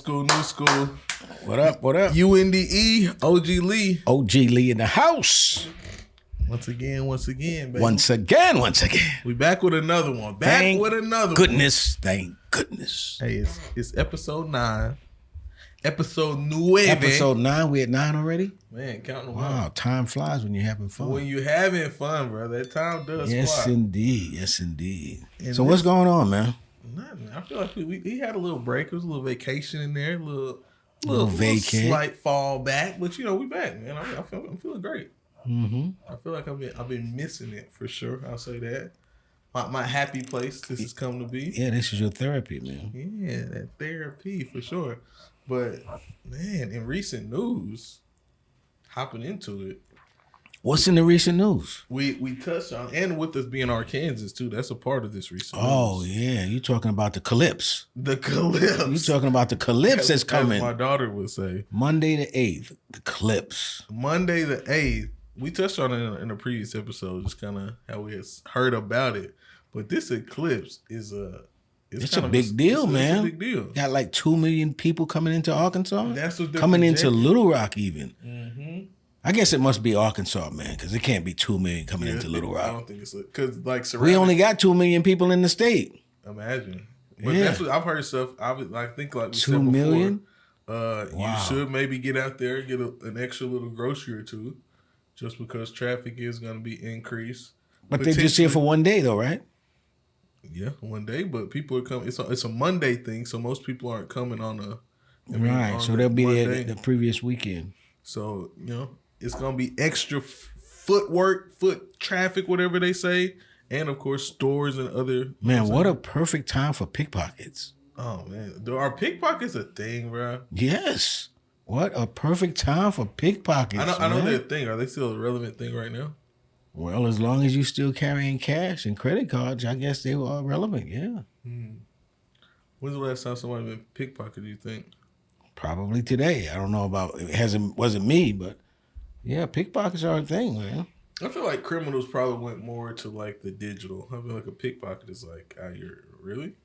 School, new school. What up? What up? UNDE, OG Lee. OG Lee in the house. Once again, baby. Once again. We back with another one. Thank Thank goodness. Hey, it's episode 9. Episode 9. Episode 9. We at 9 already? Man, counting them Wow, up. time flies when you're having fun. When you're having fun, bro, that time does Yes, fly. indeed. And So what's going on, man? Nothing. I feel like we had a little break. There was a little vacation in there, a little vacay. slight fall back, but we back, man. I'm feeling great. Mm-hmm. I feel like I've been missing it for sure. I'll say that. My happy place this has come to be. Yeah, this is your therapy, man. Yeah, that therapy for sure. But man, in recent news, hopping into it, What's in the recent news? we touched on, and with us being Arkansas too, that's a part of this recent Oh, news. yeah. You talking about the Eclipse. The Eclipse. You talking about the Eclipse that's coming. As my daughter would say. Monday the 8th, the Eclipse. Monday the 8th. We touched on it in a previous episode, just kind of how we had heard about it. But this eclipse is It's a big deal, man. It's a big deal. Got like 2 million people coming into Arkansas. That's what they're coming into projecting. Little Rock even. Mm-hmm. I guess it must be Arkansas, man, because it can't be 2 million coming into Little I Rock. don't think it's because like We only got 2 million people in the state. imagine. But Yeah. that's what I've heard stuff. I think like we 2 said before, million? You Wow. should maybe get out there and get an extra little grocery or two, just because traffic is going to be increased. But they're just here for one day, though, right? Yeah, one day, but people are coming. It's a Monday thing, so most people aren't coming on a Right. on So they'll be there Monday. the previous weekend. So it's gonna be extra foot traffic, whatever they say, and of course stores and other. Man, what a perfect time for pickpockets. Oh man, are pickpockets a thing, bro? Yes. What a perfect time for pickpockets. I know man. they're a thing. Are they still a relevant thing right now? Well, as long as you're still carrying cash and credit cards, I guess they were relevant, yeah. When's the last time somebody been pickpocketed? Do you think? Probably today. I don't know about wasn't me, but yeah, pickpockets are a thing, man. I feel like criminals probably went more to like the digital. I feel like a pickpocket is like, you're really.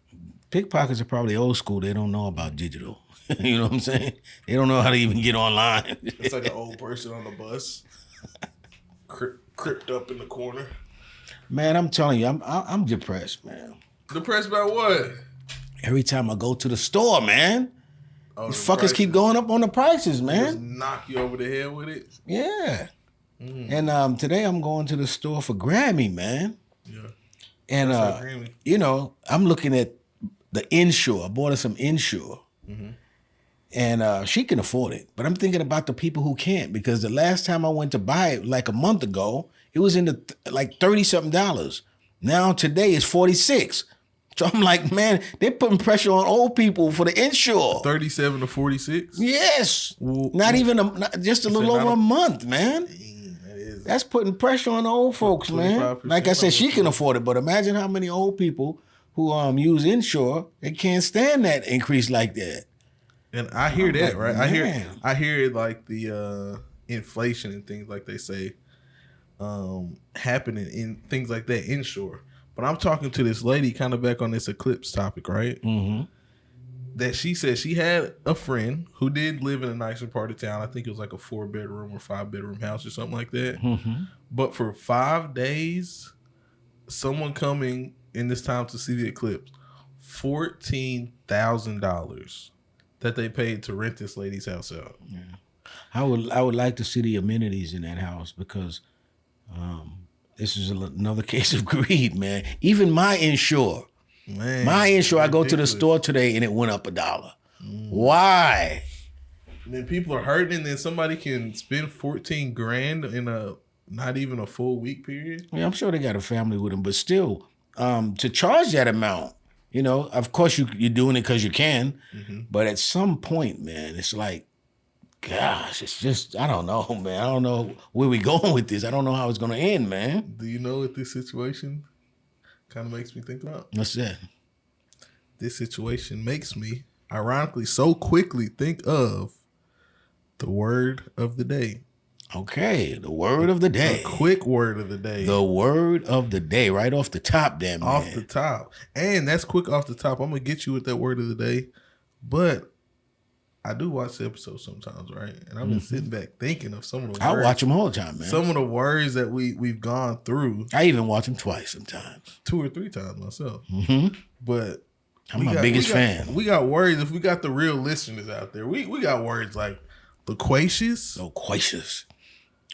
Pickpockets are probably old school. They don't know about digital. You know what I'm saying? They don't know how to even get online. It's like an old person on the bus, cripped up in the corner. Man, I'm telling you, I'm depressed, man. Depressed about what? Every time I go to the store, man, Oh, these the fuckers prices. keep going up on the prices, Just man. knock you over the head with it. Yeah. And today I'm going to the store for Grammy, man. Yeah. And That's like Grammy. I'm looking at the Insure. I bought her some Insure. And she can afford it. But I'm thinking about the people who can't, because the last time I went to buy it, like a month ago, it was in the like $30-something. Now today it's $46. So I'm like, man, they're putting pressure on old people for the Insure. 37 to 46. Yes. Well, Not even just a little not over a a- month, man. That is. That's putting pressure on the old folks, man. 25% Like I said, she can afford it, but imagine how many old people who use Insure, they can't stand that increase like that. And I hear that, like, right? man. I hear it like the inflation and things like they say happening in things like that inshore. But I'm talking to this lady kind of back on this Eclipse topic, right? Mm-hmm. That she said she had a friend who did live in a nicer part of town. I think it was like a 4-bedroom or 5-bedroom house or something like that. Mm-hmm. But for 5 days, someone coming in this time to see the eclipse, $14,000 that they paid to rent this lady's house out. Yeah. I would like to see the amenities in that house, because this is another case of greed, man. Even my Insure. Man, My Insure, I go to the ridiculous. store today and it went up $1. Why? And then people are hurting, and then somebody can spend $14,000 in a not even a full week period. Yeah, I'm sure they got a family with them, but still, to charge that amount, of course you're doing it because you can, but at some point, man, it's like, gosh, it's just, I don't know, man. I don't know where we going with this. I don't know how it's going to end, man. Do you know what this situation kind of makes me think about? What's that? This situation makes me, ironically, so quickly think of the word of the day. Okay, the word of the day. A quick word of the day. The word of the day, right off the top, damn man. Off the top. And that's quick off the top. I'm going to get you with that word of the day. But I do watch the episodes sometimes, right? And I've been sitting back thinking of some of the I words. watch them all the time, man. Some of the words that we've gone through. I even watch them twice sometimes. 2 or 3 times myself. But I'm my biggest fan. We got words. If we got the real listeners out there, we got words like loquacious. Loquacious.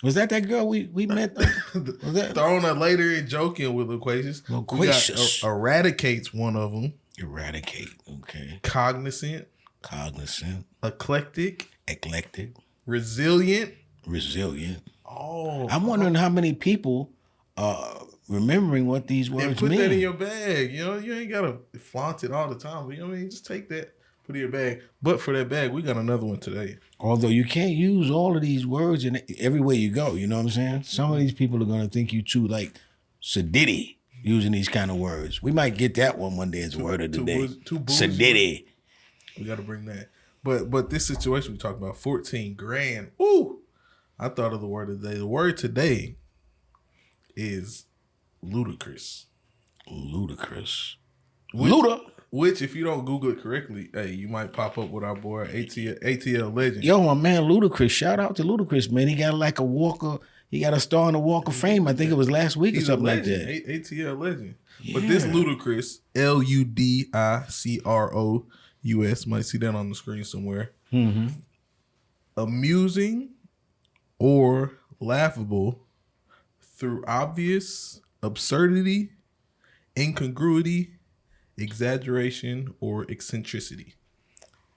Was that girl we met? Was that? Throwing her later and joking with loquacious. Loquacious. Eradicate's one of them. Eradicate. Okay. Cognizant. Eclectic. Resilient. Oh. I'm wondering how many people remembering what these words put mean. That in your bag. You know, you ain't gotta flaunt it all the time. But you know what I mean? Just take that, put it in your bag. But for that bag, we got another one today. Although you can't use all of these words in everywhere you go, you know what I'm saying? Some of these people are gonna think you too like Sadiddy using these kind of words. We might get that one day as a word of the day. Sadiddy. We got to bring that. But this situation we talk about, 14 grand. Ooh, I thought of the word of the day. The word today is ludicrous. Which, if you don't Google it correctly, hey, you might pop up with our boy ATL legend. Yo, my man Ludacris. Shout out to Ludacris, man. He got like a Walker. He got a star in the Walk of Fame. I think it was last week or something like that. ATL legend. Yeah. But this ludicrous, LUDICROUS, might see that on the screen somewhere. Mm-hmm. Amusing or laughable through obvious absurdity, incongruity, exaggeration, or eccentricity.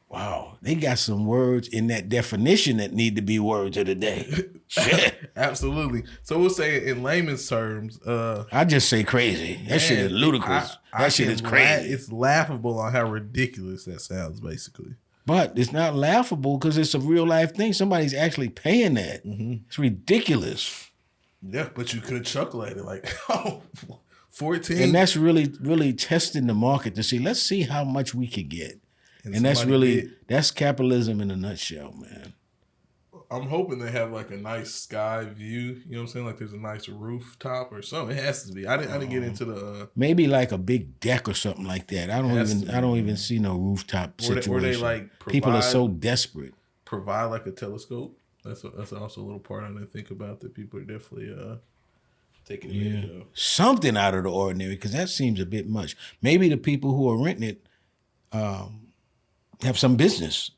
Wow, they got some words in that definition that need to be words of the day. Shit. Absolutely. So we'll say in layman's terms. I just say crazy. That shit is ludicrous. That shit is crazy. It's laughable on how ridiculous that sounds, basically. But it's not laughable because it's a real life thing. Somebody's actually paying that. Mm-hmm. It's ridiculous. Yeah, but you could chuckle at it like, oh, 14. And that's really, really testing the market to see, let's see how much we could get. And that's really, that's capitalism in a nutshell, man. I'm hoping they have like a nice sky view. You know what I'm saying? Like there's a nice rooftop or something. It has to be. I didn't get into the maybe like a big deck or something like that. I don't even see no rooftop situation. Where they like people are so desperate. Provide like a telescope. That's also a little part I didn't think about that people are definitely taking advantage of. Something out of the ordinary, because that seems a bit much. Maybe the people who are renting it have some business.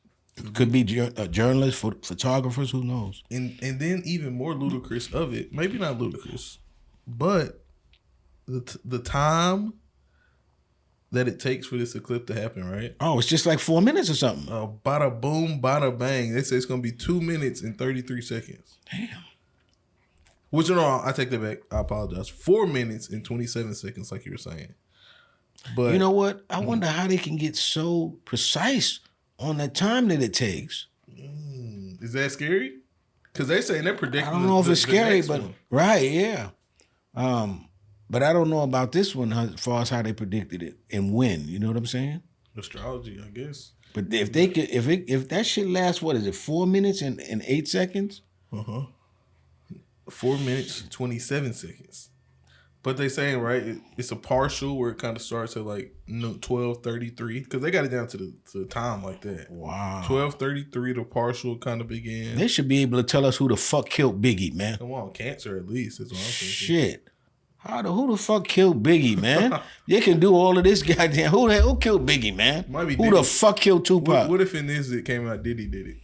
Could be journalists, photographers, who knows? And then even more ludicrous of it, maybe not ludicrous, but the time that it takes for this eclipse to happen, right? Oh, it's just like 4 minutes or something. Bada boom, bada bang. They say it's going to be 2 minutes and 33 seconds. Damn. Which, no, I take that back. I apologize. 4 minutes and 27 seconds, like you were saying. But you know what? I wonder how they can get so precise on the time that it takes. Is that scary? Because they say they're predicting. I don't know if it's scary, but right, yeah. But I don't know about this one as far as how they predicted it and when. You know what I'm saying? Astrology, I guess. But if they could, if that shit lasts, what is it? 4 minutes and 8 seconds. 4 minutes, 27 seconds. But they saying, right, it's a partial where it kind of starts at like 12:33 because they got it down to the time like that. Wow. 12:33, the partial kind of began. They should be able to tell us who the fuck killed Biggie, man. Come on, cancer at least. Is what I'm thinking. Shit. Who the fuck killed Biggie, man? They can do all of this goddamn. Who killed Biggie, man? Might be who Diddy. The fuck killed Tupac? What if in this it came out Diddy did it?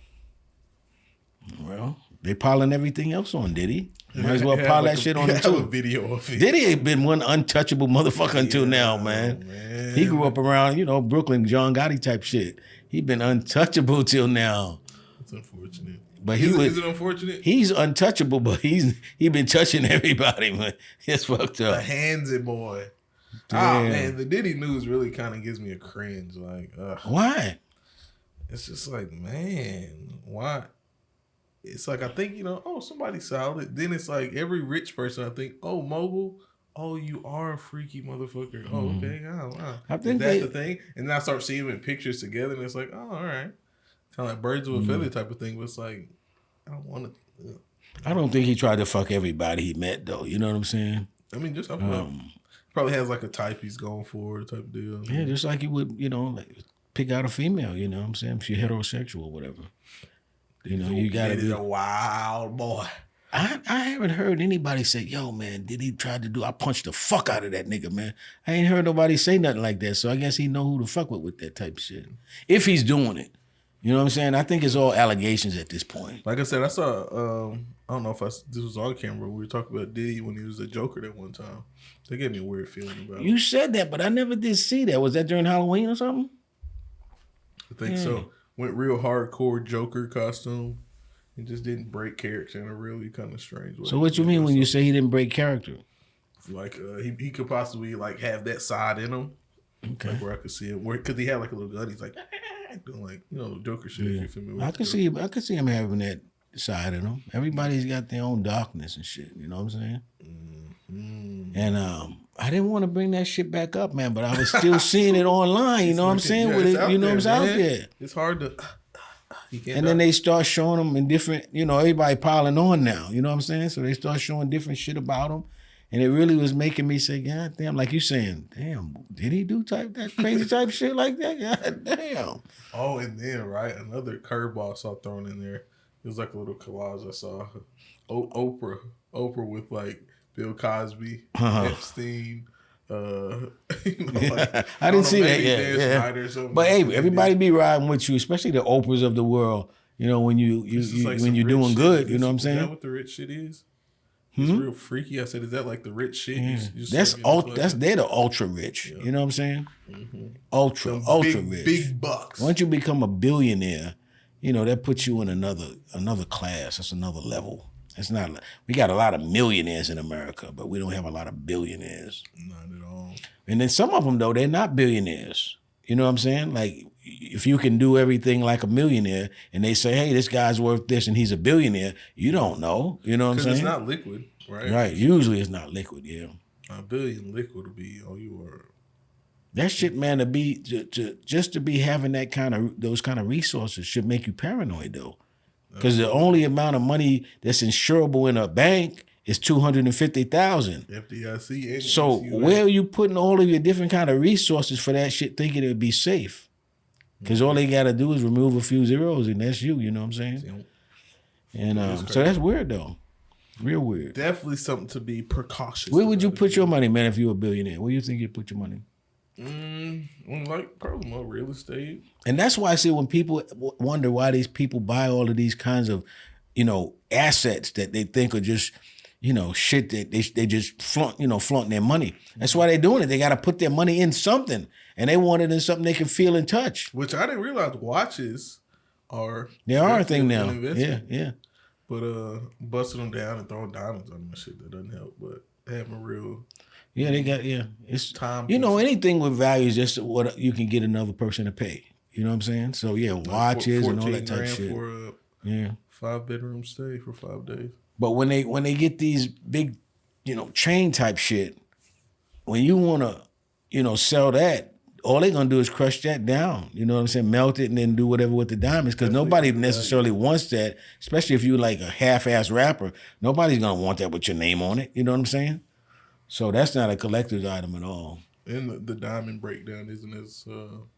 Well, they piling everything else on Diddy. Might as well pile that shit on him too. A video of it. Diddy ain't been one untouchable motherfucker until now, man. He grew up around, Brooklyn, John Gotti type shit. He been untouchable till now. It's unfortunate. But is it unfortunate? He's untouchable, but he been touching everybody, man. It's fucked up. The handsy boy. Damn. Oh man, the Diddy news really kind of gives me a cringe. Like, why? It's just like, man, why? It's like I think somebody solid. Then it's like every rich person I think, oh, mogul, oh, you are a freaky motherfucker. Oh, okay, wow. I think that's the thing. And then I start seeing them in pictures together, and it's like, oh, all right, kind of like birds of a feather type of thing. But it's like I don't want to. I don't think he tried to fuck everybody he met though. You know what I'm saying? I mean, probably has like a type he's going for type of deal. Yeah, just like he would, like pick out a female. You know what I'm saying? If you're heterosexual or whatever. You know, you gotta be a wild boy. I haven't heard anybody say, yo, man, did he try to do, I punched the fuck out of that nigga, man. I ain't heard nobody say nothing like that. So I guess he know who to fuck with that type of shit. If he's doing it. You know what I'm saying? I think it's all allegations at this point. Like I said, I saw, I don't know if this was on camera. We were talking about Diddy when he was a Joker that one time. They gave me a weird feeling about it. You said that, but I never did see that. Was that during Halloween or something? I think so. Went real hardcore Joker costume. He just didn't break character in a really kind of strange way. So what you mean when you say he didn't break character? Like he could possibly like have that side in him. Okay. Like where I could see him. Because he had like a little gun. He's like, doing like, you know, Joker shit. Yeah. If you're familiar I with could see him having that side in him. Everybody's got their own darkness and shit. You know what I'm saying? Mm-hmm. And I didn't want to bring that shit back up, man, but I was still seeing it online. You know what I'm saying? With it, you know what's out there. It's hard to. And then they start showing them in different, you know, everybody piling on now. You know what I'm saying? So they start showing different shit about him. And it really was making me say, God damn, like you saying, damn, did he do that crazy type shit like that? God damn. Oh, and then, right, another curveball I saw thrown in there. It was like a little collage I saw. Oprah with like Bill Cosby, Epstein. Like, I didn't see that yet. Yeah. But hey, everybody be riding with you, especially the Oprahs of the world. You know, when you like when you're doing good, you know what I'm saying? Is that what the rich shit is? It's real freaky. I said, is that like the rich shit? Yeah. That's they're the ultra rich. Yeah. You know what I'm saying? Mm-hmm. Ultra rich. Big bucks. Once you become a billionaire, you know, that puts you in another class. That's another level. It's not. We got a lot of millionaires in America, but we don't have a lot of billionaires. Not at all. And then some of them though, they're not billionaires. You know what I'm saying? Like if you can do everything like a millionaire, and they say, "Hey, this guy's worth this, and he's a billionaire," you don't know. You know what I'm saying? It's not liquid, right? Right. Usually it's not liquid. Yeah. A billion liquid will be all you are. That shit, man, just to be having those kind of resources should make you paranoid though. Because the only amount of money that's insurable in a bank is $250,000. FDIC. And so where are you putting all of your different kind of resources for that shit, thinking it would be safe? Because all they got to do is remove a few zeros, and that's you. You know what I'm saying? And so that's weird though, real weird. Definitely something to be precautious. Where would you put your money, man, if you were a billionaire? Where do you think you'd put your money? Like probably more real estate. And that's why I see when people wonder why these people buy all of these kinds of, you know, assets that they think are just, you know, shit that they just flaunt their money. That's why they're doing it. They got to put their money in something, and they want it in something they can feel and touch. Which I didn't realize watches are. They are a thing now. Yeah. But busting them down and throwing diamonds on them and shit, that doesn't help. But having real. Yeah, they got, it's time. You know, anything with value is just what you can get another person to pay. You know what I'm saying? So yeah, watches and all that type of shit. For a 5-bedroom stay for 5 days. But when they get these big, you know, chain type shit, when you want to, you know, sell that, all they're gonna do is crush that down. You know what I'm saying? Melt it and then do whatever with the diamonds, because nobody necessarily wants that. Especially if you're like a half-ass rapper, nobody's gonna want that with your name on it. You know what I'm saying? So that's not a collector's item at all. And the diamond breakdown isn't as, you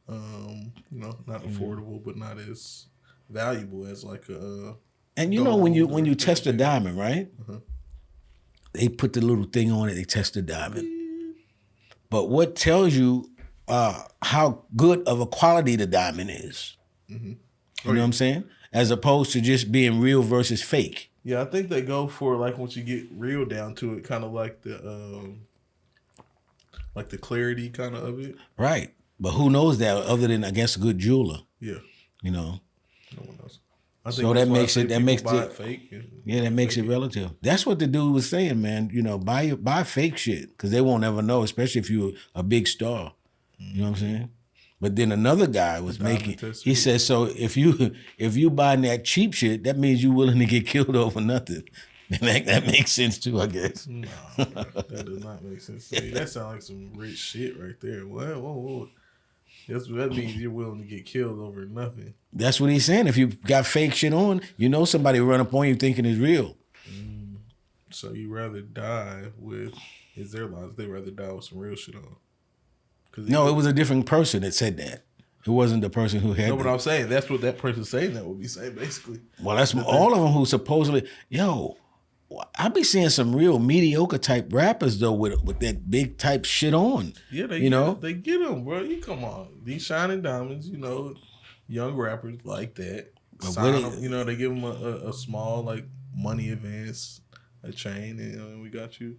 know, not affordable, but not as valuable as like a. And you know when you test a diamond, right? Uh-huh. They put the little thing on it. They test the diamond. But what tells you how good of a quality the diamond is? Mm-hmm. You know what I'm saying? As opposed to just being real versus fake. Yeah, I think they go for like once you get real down to it, kind of like the clarity kind of it. Right, but who knows that other than I guess a good jeweler? Yeah, you know. No one knows. So that makes it fake. That makes it relative. That's what the dude was saying, man. You know, buy fake shit because they won't ever know, especially if you're a big star. You know what I'm saying? But then another guy was he said, so if you buying that cheap shit, that means you're willing to get killed over nothing. And that makes sense too, I guess. No, that does not make sense to me. That sounds like some rich shit right there. Whoa. That means you're willing to get killed over nothing. That's what he's saying. If you got fake shit on, you know somebody run up on you thinking it's real. So you rather die with, is their lives, they rather die with some real shit on. No, it was a different person that said that. It wasn't the person who had. No, but I'm saying that's what that person saying that would be saying basically. Well, that's all of them who supposedly. I be seeing some real mediocre type rappers though with that big type shit on. Yeah, they get them, bro. You come on, these shining diamonds, young rappers like that. Sign them, they give them a small like money advance, a chain, and we got you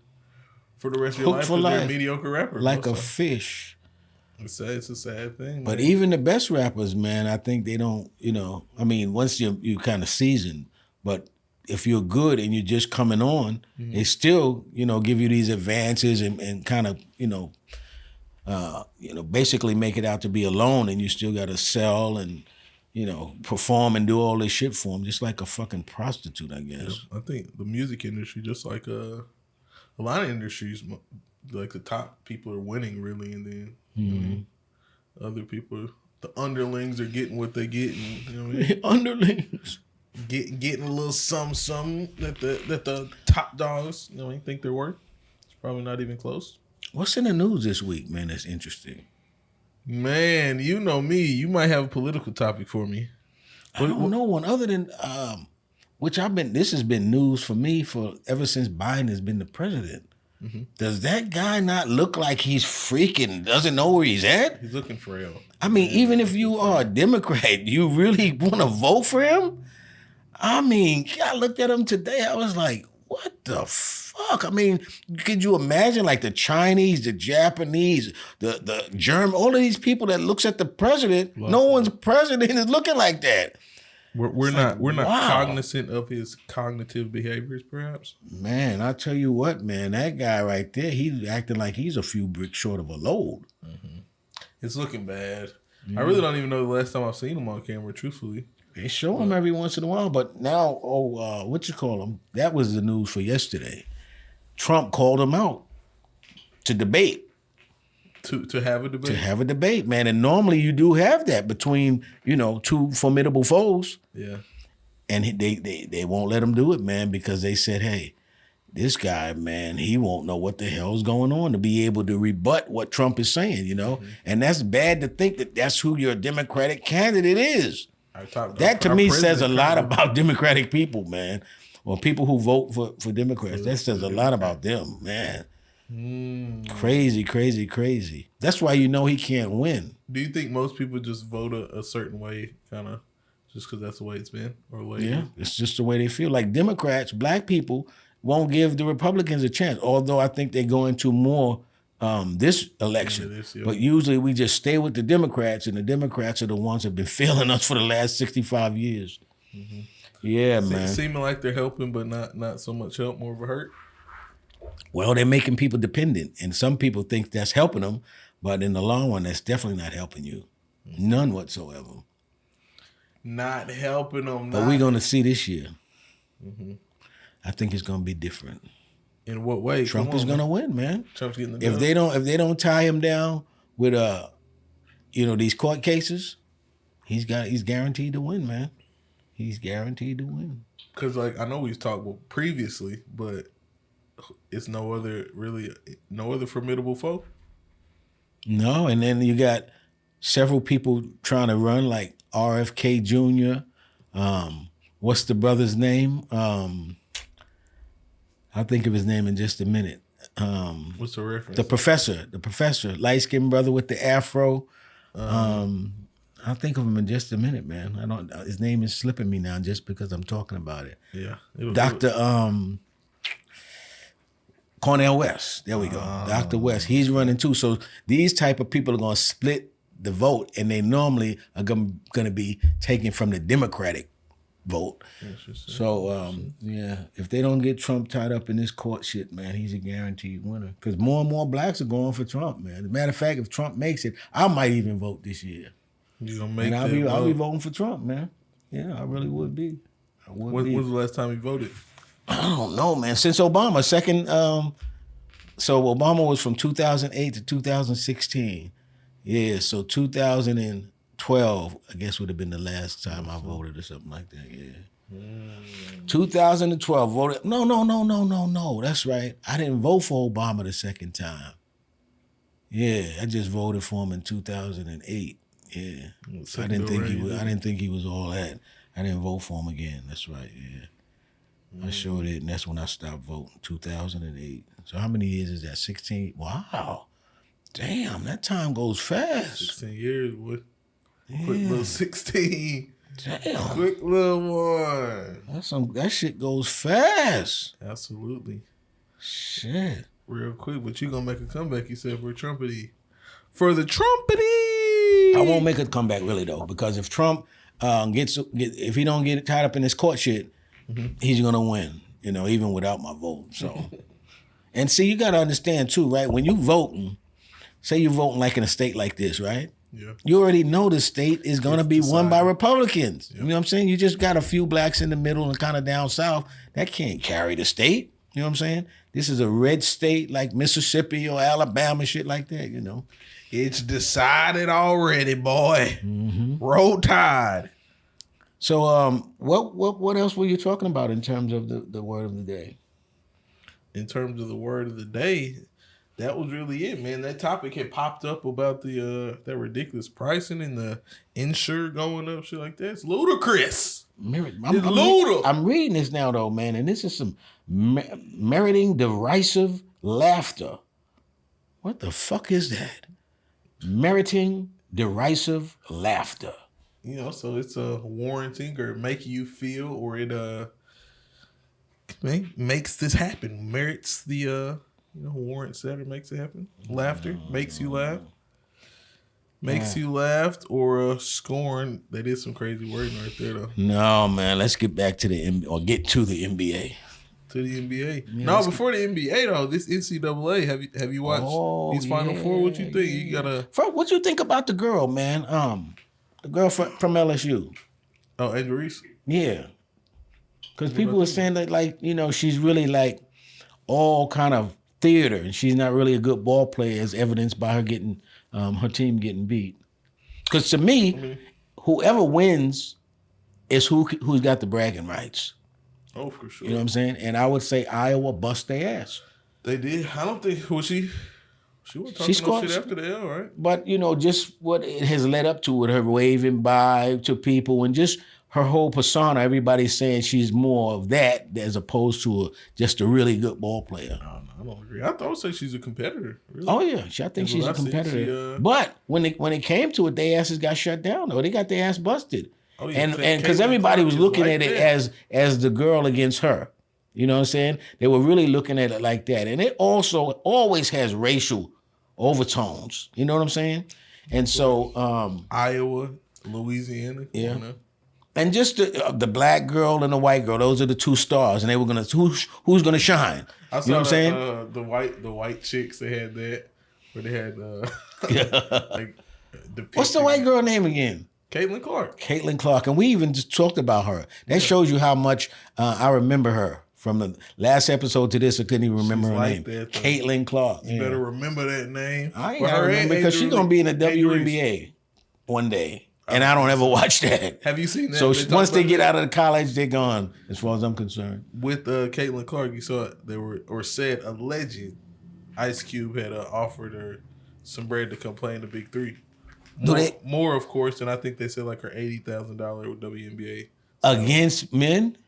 for the rest of your life. Because they're a mediocre rapper, like a fish. It's a sad thing. But even the best rappers, man, I think they don't. I mean, once you kind of seasoned, but if you're good and you're just coming on, they still, give you these advances and kind of, basically make it out to be alone, and you still got to sell and, perform and do all this shit for them, just like a fucking prostitute, I guess. Yeah, I think the music industry, just like a lot of industries, like the top people are winning really, and then other people, the underlings are getting what they get. Underlings. Getting a little something that the top dogs, think they're worth. It's probably not even close. What's in the news this week, man? That's interesting. Man, you know me. You might have a political topic for me. I don't know one other than this has been news for me ever since Biden has been the president. Mm-hmm. Does that guy not look like he's freaking doesn't know where he's at? He's looking frail. I mean, even if you are a Democrat, you really want to vote for him? I mean, I looked at him today. I was like, what the fuck? I mean, could you imagine like the Chinese, the Japanese, the German, all of these people that looks at the president, no one's president is looking like that. We're not cognizant of his cognitive behaviors, perhaps. Man, I tell you what, man, that guy right there, he's acting like he's a few bricks short of a load. Mm-hmm. It's looking bad. I really don't even know the last time I've seen him on camera, truthfully. They show him every once in a while, but now, that was the news for yesterday. Trump called him out to debate. To have a debate? To have a debate, man. And normally you do have that between, two formidable foes. Yeah. And they won't let him do it, man, because they said, hey, this guy, man, he won't know what the hell's going on to be able to rebut what Trump is saying, Mm-hmm. And that's bad to think that that's who your Democratic candidate is. That to me says a lot about Democratic people, man, or people who vote for Democrats. That says a lot about them, man. Crazy, crazy, crazy. That's why he can't win. Do you think most people just vote a certain way, kind of, just because that's the way it's been? It's just the way they feel. Like Democrats, black people won't give the Republicans a chance, although I think they go into more this election. But usually we just stay with the Democrats, and the Democrats are the ones that have been failing us for the last 65 years. Mm-hmm. Yeah, man. Seeming like they're helping, but not so much help, more of a hurt. Well, they're making people dependent, and some people think that's helping them, but in the long run, that's definitely not helping you. None whatsoever. Not helping them. But we're going to see this year. Mm-hmm. I think it's going to be different. In what way? Trump is going to win, man. Trump's getting the if they don't tie him down with these court cases, he's guaranteed to win, man. He's guaranteed to win. Because I know we've talked previously, but it's no other formidable foe. No, and then you got several people trying to run, like RFK Jr. What's the brother's name? I'll think of his name in just a minute. What's the reference? The professor, light-skinned brother with the afro. I'll think of him in just a minute, man. His name is slipping me now just because I'm talking about it. Yeah. Dr. Cornel West. There we go. Dr. West. He's running too. So these type of people are going to split the vote, and they normally are going to be taken from the Democratic vote. So, if they don't get Trump tied up in this court shit, man, he's a guaranteed winner. Because more and more blacks are going for Trump, man. As a matter of fact, if Trump makes it, I might even vote this year. You gonna make and I'll be voting for Trump, man. Yeah, I really would be. When was the last time you voted? I don't know, man. Since Obama, so Obama was from 2008 to 2016. Yeah, so 2012, I guess, would have been the last time I voted or something like that, yeah. 2012, voted. No. That's right. I didn't vote for Obama the second time. Yeah, I just voted for him in 2008. Yeah, So I didn't think he already was. did I didn't think he was all that. I didn't vote for him again. That's right. Yeah, I sure did, and that's when I stopped voting. 2008. So how many years is that? 16. Wow. Damn, that time goes fast. 16 years, boy. Yeah. Quick little 16. Damn. Quick little one. That shit goes fast. Absolutely. Shit. Real quick, but you gonna make a comeback, you said, for Trumpety. For the Trumpety! I won't make a comeback really though, because if Trump if he don't get tied up in this court shit, he's gonna win. You know, even without my vote. So, and see, you gotta understand too, right? When you voting, say you're voting like in a state like this, right? Yeah. You already know the state is gonna be won by decided. Republicans. You know what I'm saying? You just got a few blacks in the middle and kind of down south. That can't carry the state. You know what I'm saying? This is a red state like Mississippi or Alabama, shit like that, you know. It's decided already, boy. Roll Tide. So what else were you talking about in terms of the word of the day? In terms of the word of the day, that was really it, man. That topic had popped up about the that ridiculous pricing and the insure going up, shit like that. It's ludicrous. I'm reading this now though, man, and this is some meriting derisive laughter. What the fuck is that? Meriting derisive laughter. You know, so it's a warranting or making you feel, or it makes this happen. Merits the warrants that, or makes it happen. Laughter makes you laugh. Makes you laugh, or scorn. That is some crazy wording right there, though. No, man. Let's get back to get to the NBA. To the NBA. Yeah, before the NBA though, this NCAA. Have you watched these Final Four? What you think? You gotta. What you think about the girl, man? The girl from LSU. Oh, Angel Reese. Yeah. Because people were saying that, like, you know, she's really like all kind of theater, and she's not really a good ball player, as evidenced by her getting her team getting beat. Because to me, whoever wins is who's got the bragging rights. Oh, for sure. You know what I'm saying? And I would say Iowa bust their ass. They did. I don't think she wasn't talking no shit after the L, right? But you know, just what it has led up to with her waving by to people and just her whole persona. Everybody's saying she's more of that as opposed to just a really good ball player. No, I don't agree. I would say she's a competitor. Really. Oh yeah, I think she's a competitor. But when it came to it, their asses got shut down. Though they got their ass busted. Oh, yeah, and because everybody was looking at it as the girl against her. You know what I'm saying? They were really looking at it like that. And it also always has racial overtones. You know what I'm saying? And so Iowa, Louisiana. Yeah. You know? And just the black girl and the white girl, those are the two stars. And they were who's gonna shine? You know what I'm saying? The white chicks, they had that. Where they had like what's the white girl name again? Caitlin Clark. And we even just talked about her. That shows you how much I remember her. From the last episode to this, I couldn't even remember her name. Caitlin Clark. You better remember that name. I remember because she's going to be in the WNBA one day. And I don't ever watch that. Have you seen that? So once they get out of the college, they're gone, as far as I'm concerned. With Caitlin Clark, you saw they were, or said, alleged Ice Cube had offered her some bread to come play in the Big Three. More, of course, and I think they said like her $80,000 WNBA. Against men?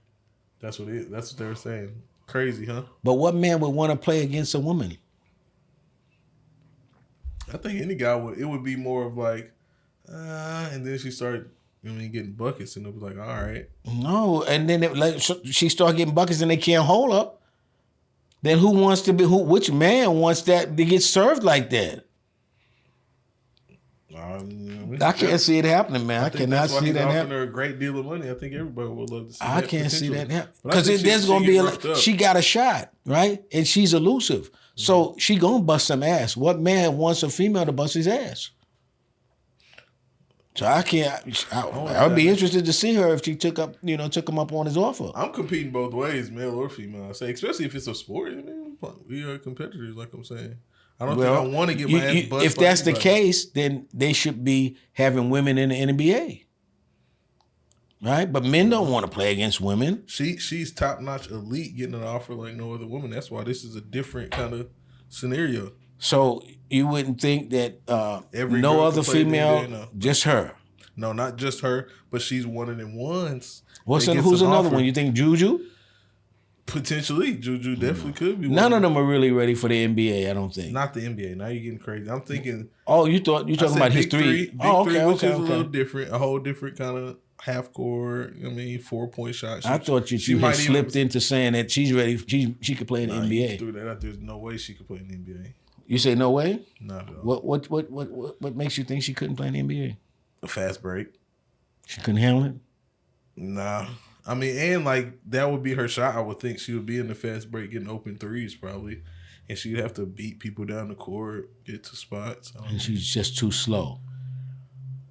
That's what it is. That's what they were saying. Crazy, huh? But what man would want to play against a woman? I think any guy would. It would be more of like, and then she started, getting buckets, and it was like, all right. No, and then she started getting buckets, and they can't hold her. Then who wants to be? Which man wants that to get served like that? I can't see it happening, man. I cannot see that happen. Her a great deal of money. I think everybody would love to see that. I can't see that happen because there's gonna be she got a shot, right? And she's elusive, so she gonna bust some ass. What man wants a female to bust his ass? So I can't. I would be interested to see her if she took him up on his offer. I'm competing both ways, male or female. I say, especially if it's a sport. We are competitors, like I'm saying. I don't think I want to get my ass bust. If that's the case, then they should be having women in the NBA. Right? But men don't want to play against women. She's top-notch elite getting an offer like no other woman. That's why this is a different kind of scenario. So you wouldn't think that Every no girl other could play in the female, NBA, no. just her. No, not just her, but she's one of them ones. Who's another one? You think Juju? Potentially, Juju definitely could be. None of them are really ready for the NBA, I don't think. Not the NBA. Now you're getting crazy. I'm thinking. Oh, you talking about his three? Big three, which is a little different, a whole different kind of half court. 4-point shot. I thought you had slipped into saying that she's ready. She could play in the NBA. You threw that out. There's no way she could play in the NBA. You say no way? Not at all. What makes you think she couldn't play in the NBA? A fast break. She couldn't handle it? Nah. I mean, and like that would be her shot. I would think she would be in the fast break, getting open threes probably, and she'd have to beat people down the court, get to spots. And she's just too slow.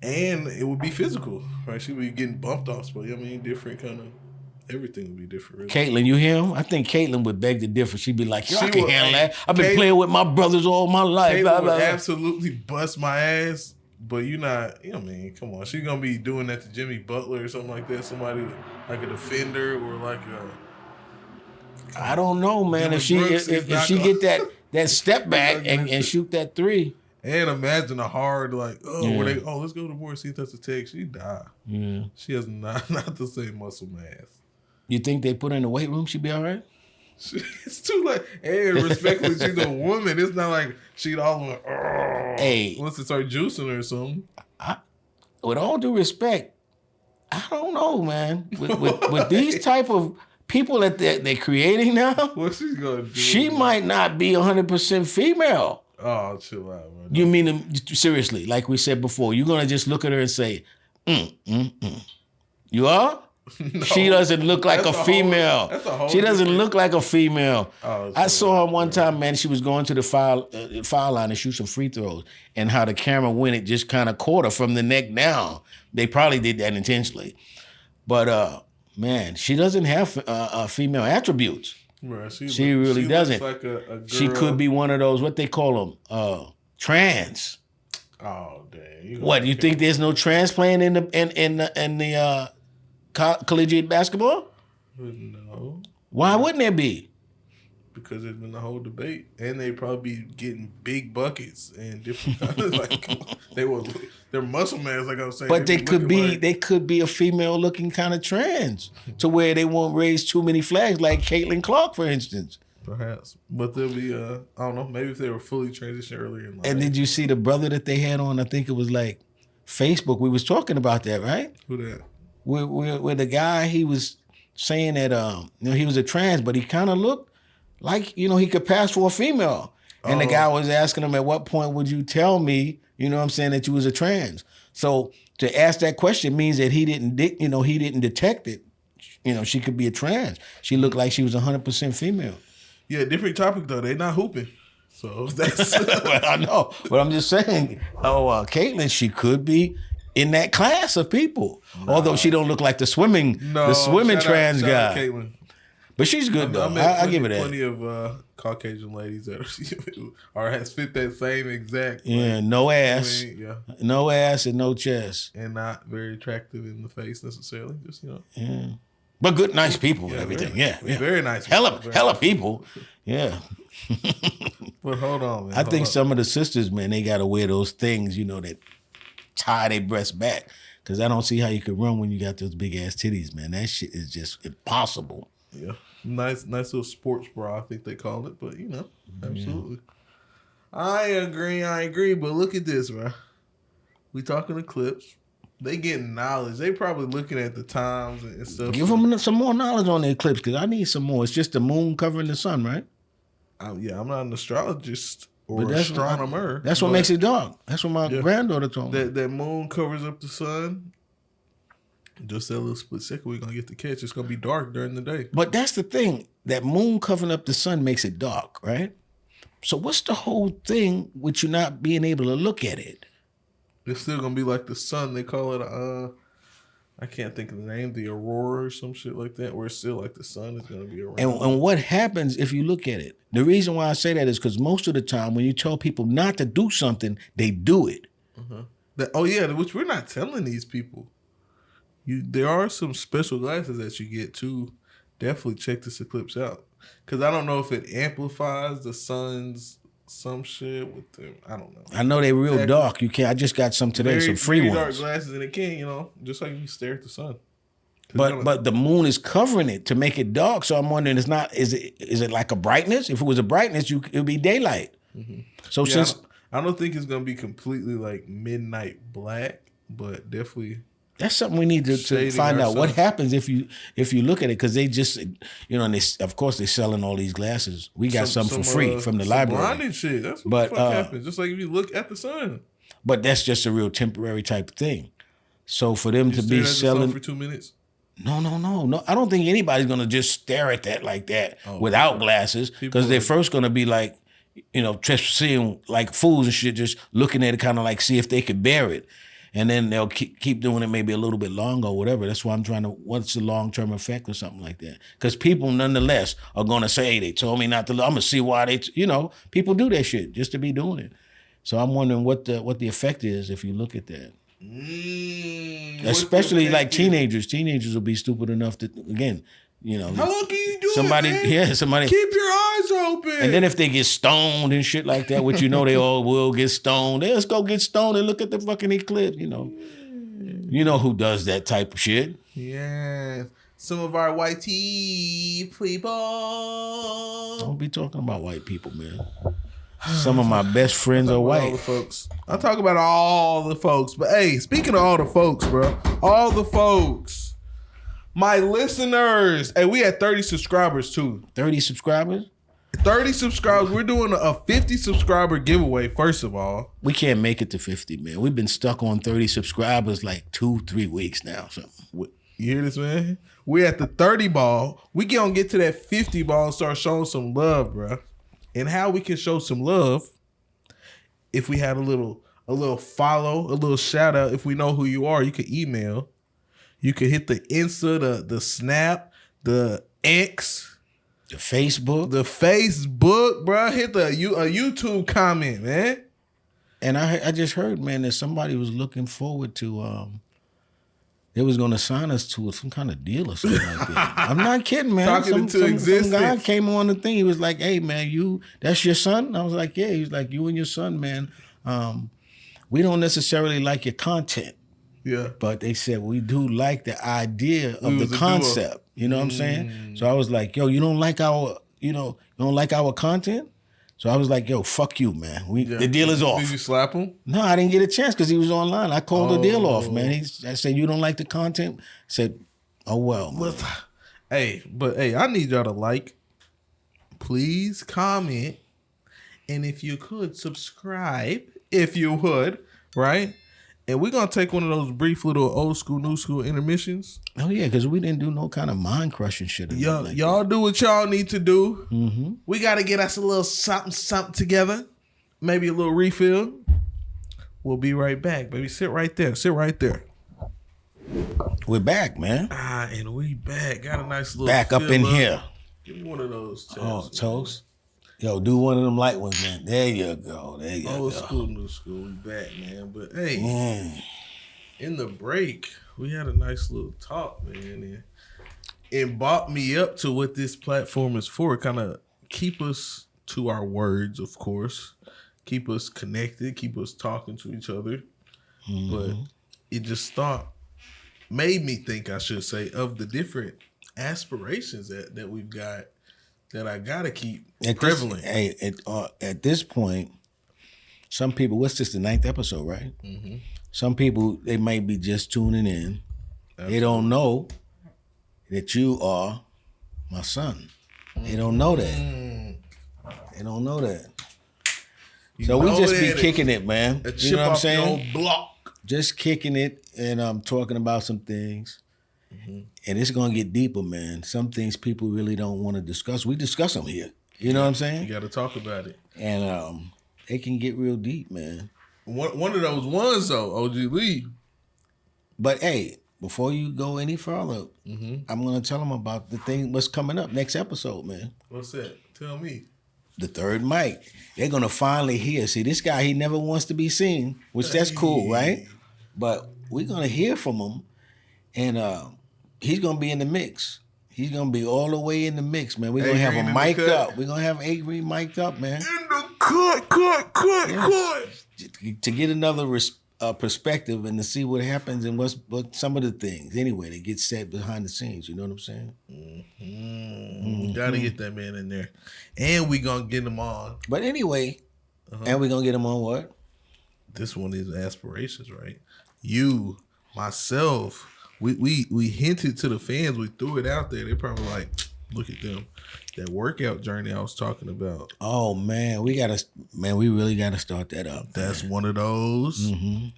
And it would be physical, right? She'd be getting bumped off spots. Different kind of. Everything would be different. Really. Caitlin, you hear him? I think Caitlin would beg to differ. She'd be like, "Yo, I can handle that. I've been playing with my brothers all my life." Caitlin would absolutely bust my ass. But you're not, come on. She's going to be doing that to Jimmy Butler or something like that. Somebody like a defender or like a... I don't know, man. If she get that step back and shoot that three. And imagine a hard, let's go to the board, see if that's a take. She die. Yeah. She has not the same muscle mass. You think they put her in the weight room, she'd be all right? It's too late. Hey, respectfully, she's a woman. It's not like she'd all went, once it start juicing or something. With all due respect, I don't know, man. With these type of people that they're creating now, what she's gonna do? She might not be 100% female. Oh, chill out, man. You mean seriously? Like we said before, you're gonna just look at her and say, You are? No, she doesn't look like a female. She doesn't look like a female. I saw her one time, man. She was going to the foul line to shoot some free throws, and how the camera when it just kind of caught her from the neck down. They probably did that intentionally, but man, she doesn't have female attributes. Right, she really doesn't. Like a girl. She could be one of those, what they call them, trans. Oh damn! What you think? There's no trans playing in the collegiate basketball? No. Why wouldn't there be? Because there's been a whole debate, and they probably be getting big buckets and different kinds. They're muscle mass, like I was saying. But they could be a female looking kind of trans to where they won't raise too many flags, like Caitlin Clark, for instance. Perhaps, but there'll be I don't know. Maybe if they were fully transitioned earlier in life. And did you see the brother that they had on? I think it was like Facebook. We was talking about that, right? Who that? Where the guy, he was saying that he was a trans, but he kind of looked like he could pass for a female. And the guy was asking him, at what point would you tell me, that you was a trans? So to ask that question means that he didn't detect it. She could be a trans. She looked like she was 100% female. Yeah, different topic though. They not hooping. So that's well, I know. But I'm just saying, Caitlin, she could be in that class of people. No. Although she don't look like the swimming trans guy. Caitlin. But she's good though. I give it that. Plenty of Caucasian ladies that has fit that same exact. Yeah, no ass. No ass and no chest. And not very attractive in the face necessarily. Just Yeah. But good, nice people and everything. Very nice. Hella people. Yeah. But hold on, man. I think some of the sisters, man, they got to wear those things, that tie their breasts back. Because I don't see how you could run when you got those big ass titties, man. That shit is just impossible. Yeah. Nice little sports bra, I think they call it. But, absolutely. Yeah. I agree. But look at this, man. We talking Eclipse. They getting knowledge. They probably looking at the times and stuff. Give them some more knowledge on the eclipse, because I need some more. It's just the moon covering the sun, right? I'm not an astrologist or astronomer. That's what makes it dark. That's what my granddaughter told me. That moon covers up the sun. Just that little split second we're going to get the catch. It's going to be dark during the day. But that's the thing. That moon covering up the sun makes it dark, right? So what's the whole thing with you not being able to look at it? It's still going to be like the sun. They call it, I can't think of the name, the aurora or some shit like that, where it's still like the sun is going to be around. And what happens if you look at it? The reason why I say that is because most of the time when you tell people not to do something, they do it. Which we're not telling these people. There are some special glasses that you get to definitely check this eclipse out. Because I don't know if it amplifies the sun's some shit with them. I don't know. I know they real dark. You can't. I just got some today, some free very ones. dark glasses, and it can, just like you stare at the sun. But the moon is covering it to make it dark. So I'm wondering, is it like a brightness? If it was a brightness, it would be daylight. Mm-hmm. So since I don't think it's gonna be completely like midnight black, but definitely. That's something we need to find out. What happens if you look at it? Because they just, and they, of course, they're selling all these glasses. We got some for free from the library. Blinding shit. That's what the fuck happens. Just like if you look at the sun. But that's just a real temporary type of thing. So for them to be selling for 2 minutes. No. I don't think anybody's gonna just stare at that like that without glasses, because they're first gonna be like, just seeing like fools and shit, just looking at it, kind of like see if they could bear it. And then they'll keep doing it maybe a little bit longer or whatever. That's why I'm trying to, what's the long-term effect or something like that? Because people nonetheless are going to say, hey, they told me not to look. I'm going to see why people do that shit just to be doing it. So I'm wondering what the effect is if you look at that. Especially like teenagers. Teenagers will be stupid enough to, again, how long can you do somebody, it, man? Somebody. Keep your eyes open. And then if they get stoned and shit like that, which they all will get stoned. Let's go get stoned and look at the fucking eclipse, You know who does that type of shit. Yeah. Some of our white people. Don't be talking about white people, man. Some of my best friends are white. All the folks. I talk about all the folks. But hey, speaking of all the folks, bro. All the folks. My listeners. Hey, we had 30 subscribers too. 30 subscribers? 30 subscribers. We're doing a 50 subscriber giveaway, first of all. We can't make it to 50, man. We've been stuck on 30 subscribers like 2-3 weeks now. So. You hear this, man? We're at the 30 ball. We gonna get to that 50 ball and start showing some love, bro. And how we can show some love, if we had a little follow, a little shout out. If we know who you are, you can email. You can hit the Insta, the Snap, the X, the Facebook, bro. Hit a YouTube comment, man. And I just heard, man, that somebody was looking forward to they was gonna sign us to some kind of deal or something like that. I'm not kidding, man. Talking into existence. Some guy came on the thing. He was like, "Hey, man, that's your son?" I was like, "Yeah." He was like, "You and your son, man. We don't necessarily like your content." Yeah. But they said, we do like the idea of the concept. You know what I'm saying? So I was like, yo, you don't like our content? So I was like, yo, fuck you, man. The deal is off. Did you slap him? No, I didn't get a chance because he was online. I called the deal off, man. I said, you don't like the content? I said, oh, well, man. Hey, I need y'all to please comment, and if you could, subscribe, if you would, right? And we're going to take one of those brief little old school, new school intermissions. Oh, yeah, because we didn't do no kind of mind-crushing shit. Y'all do what y'all need to do. Mm-hmm. We got to get us a little something together. Maybe a little refill. We'll be right back, baby. Sit right there. We're back, man. And we back. Got a nice little back up in here. Give me one of those toasts. Oh, toast? Yo, do one of them light ones, man. There you go. Old school, new school. We back, man. But hey, in the break, we had a nice little talk, man. And it brought me up to what this platform is for. Kind of keep us to our words, of course. Keep us connected. Keep us talking to each other. Mm-hmm. But it just made me think, I should say, of the different aspirations that we've got. That I gotta keep prevalent. At this point, some people, what's this, the 9th episode, right? Mm-hmm. Some people, they might be just tuning in. Absolutely. They don't know that you are my son. They don't know that. They don't know that. So we just be kicking it, man. You know what I'm saying? Block. Just kicking it, and I'm talking about some things. Mm-hmm. And it's going to get deeper, man. Some things people really don't want to discuss. We discuss them here. You know what I'm saying? You got to talk about it. And it can get real deep, man. One of those ones, though, OG Lee. But, hey, before you go any further, I'm going to tell them about the thing, what's coming up next episode, man. What's that? Tell me. The third mic. They're going to finally hear. See, this guy, he never wants to be seen, which that's cool, right? But we're going to hear from him. And he's going to be in the mix. He's going to be all the way in the mix, man. We're going to have him mic'd up. We're going to have Avery mic'd up, man. In the cut. To get another perspective and to see what happens and what some of the things anyway that get said behind the scenes. You know what I'm saying? Gotta get that man in there, and we gonna get him on. But anyway, and we gonna get him on what? This one is aspirations, right? You, myself, we hinted to the fans. We threw it out there. They probably like, look at them. That workout journey I was talking about. Oh man, we really gotta start that up. That's one of those.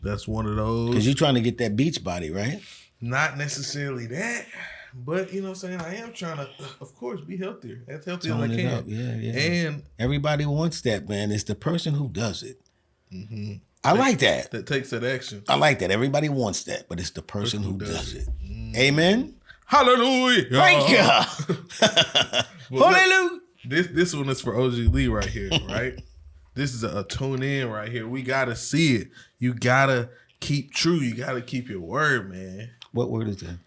That's one of those. Because you're trying to get that beach body, right? Not necessarily that, but you know what I'm saying? I am trying to, of course, be healthier. As healthy as I can. Yeah. And everybody wants that, man. It's the person who does it. I like that. That takes that action. I like that. Everybody wants that, but it's the person who does it. Amen. Hallelujah. Thank you. Hallelujah. This one is for OG Lee right here, right? This is a tune in right here. We gotta see it. You gotta keep true. You gotta keep your word, man. What word is that?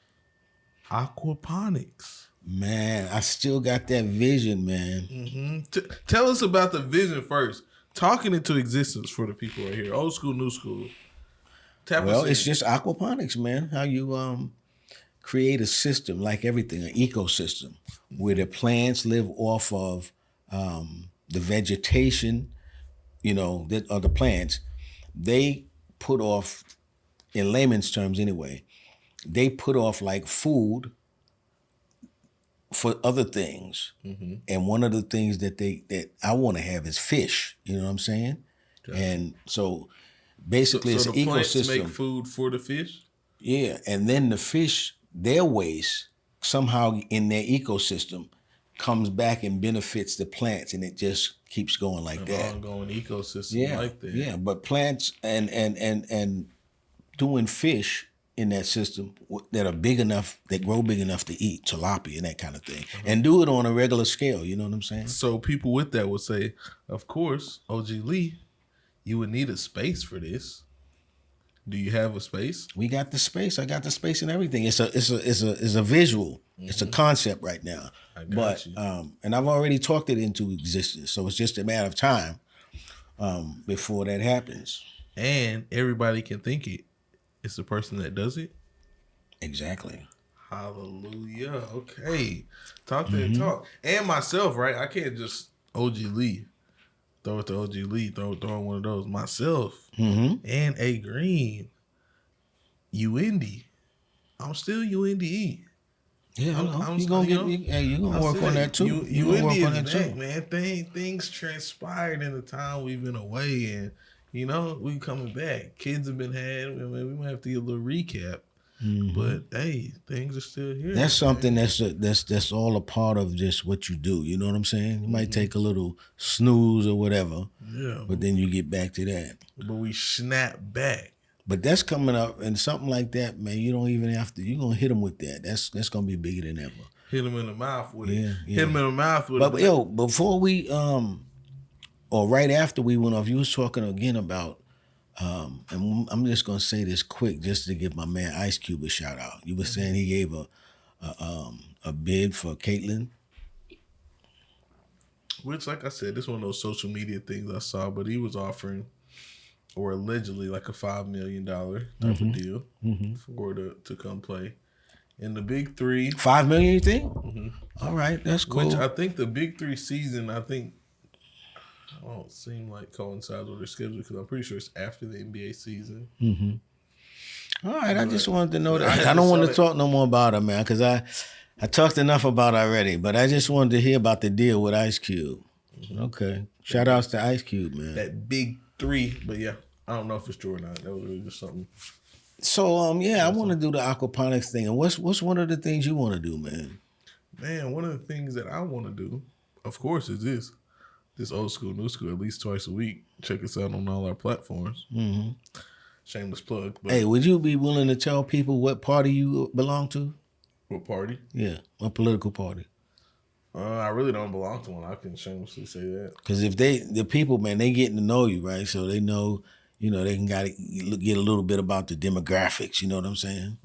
Aquaponics. Man, I still got that vision, man. Tell us about the vision first. Talking into existence for the people right here. Old school, new school. Well, it's just aquaponics, man. How you create a system, like everything, an ecosystem, where the plants live off of the vegetation, of the plants. They put off, in layman's terms anyway, they put off like food for other things. And one of the things that I want to have is fish. You know what I'm saying? Okay. And so basically it's an ecosystem. Plants make food for the fish? Yeah. And then the fish, their waste somehow in their ecosystem comes back and benefits the plants, and it just keeps going like that. Ongoing ecosystem like that. Yeah. But plants and doing fish in that system that are big enough, that grow big enough to eat, tilapia and that kind of thing, and do it on a regular scale. You know what I'm saying? So people with that would say, of course, OG Lee, you would need a space for this. Do you have a space? We got the space. I got the space and everything. It's a visual. It's a concept right now. But and I've already talked it into existence. So it's just a matter of time before that happens. And everybody can think it. It's the person that does it. Exactly. Hallelujah. Okay. Talk that talk. And myself, right? I can't just OG Lee. Throw it to OG Lee. Throw one of those. Myself. And A Green. UND. I'm still UNDE. Yeah, I know. You're gonna work on that too. You UND is back, man. Things transpired in the time we've been away, and we coming back. Kids have been had. We might have to get a little recap. But hey, things are still here. That's something that's all a part of just what you do. You know what I'm saying? You might take a little snooze or whatever. Yeah. But then you get back to that. But we snap back. But that's coming up, and something like that, man. You don't even have to. You're gonna hit them with that. That's gonna be bigger than ever. Hit them in the mouth with it. Yeah. Hit them in the mouth with it. But yo, before we or right after we went off, you was talking again about. And I'm just gonna say this quick, just to give my man Ice Cube a shout out. You were saying he gave a bid for Caitlyn, which, like I said, this is one of those social media things I saw. But he was offering, or allegedly, like a $5 million type of deal for her to come play in the Big Three. $5 million, you think? All right, that's cool. Which I think the Big Three season, I don't seem like coincides with their schedule, because I'm pretty sure it's after the NBA season. All right, I just wanted to know that. I don't want to talk no more about it, man, because I talked enough about it already. But I just wanted to hear about the deal with Ice Cube. Okay, shout outs to Ice Cube, man. That Big Three, but yeah, I don't know if it's true or not. That was really just something. So I want to do the aquaponics thing. And what's one of the things you want to do, man? Man, one of the things that I want to do, of course, is this Old School, New School, at least twice a week. Check us out on all our platforms. Shameless plug. But hey, would you be willing to tell people what party you belong to? What party? Yeah, what political party? I really don't belong to one. I can shamelessly say that. Because if the people, man, they getting to know you, right? So they know, they can get a little bit about the demographics. You know what I'm saying?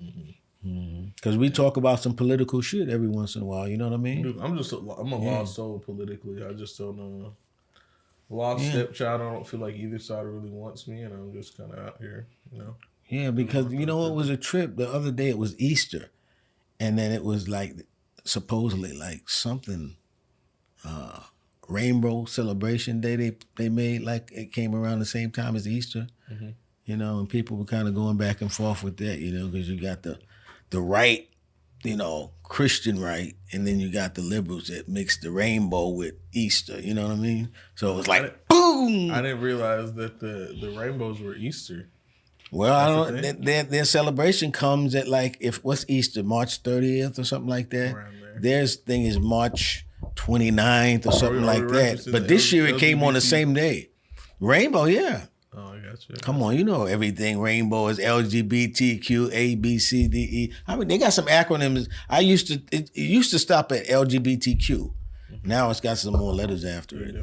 Because we talk about some political shit every once in a while. You know what I mean? Dude, I'm a lost soul politically. I just don't know. Lost Yeah. stepchild. I don't feel like either side really wants me, and I'm just kind of out here, you know. Yeah, because you know it was a trip. The other day it was Easter, and then it was like supposedly like something rainbow celebration day they made, like it came around the same time as Easter. Mm-hmm. You know, and people were kind of going back and forth with that, you know, because you got the right, you know, Christian right, and then you got the liberals that mix the rainbow with Easter. You know what I mean? So it was like boom. I didn't realize that the rainbows were Easter. Well, That's I the don't. thing? Their celebration comes at like if what's Easter, March 30th or something like that. Around there. Theirs thing is March 29th or something are we like that. referencing But the this year it came on the LGBT? same day. Rainbow, yeah. Oh, I got you. Come on, you know everything. Rainbow is LGBTQ, A, B, C, D, E. I mean, they got some acronyms. It used to stop at LGBTQ. Now it's got some more letters after it.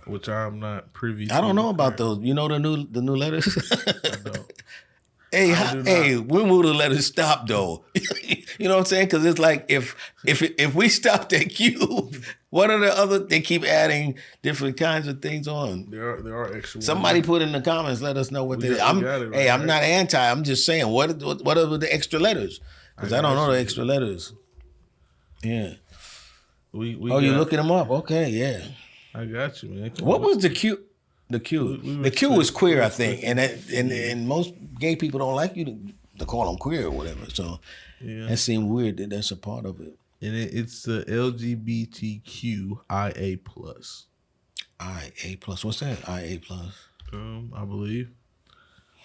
Which I'm not privy to. I don't know about those. You know the new letters? I don't. Hey, when will the letters stop though? You know what I'm saying? Because it's like if we stopped at Q, what are the other? They keep adding different kinds of things on. There are extra. Somebody put in the comments. Let us know what they. I'm not anti. I'm just saying what are the extra letters? Because I don't know the extra letters. Yeah. We you're looking them up? Okay, yeah. I got you, man. What was the Q? The Q. The Q is queer, I think, and most gay people don't like you to call them queer or whatever. So that seemed weird that that's a part of it. And it's the LGBTQIA plus. IA plus. What's that? IA plus. I believe.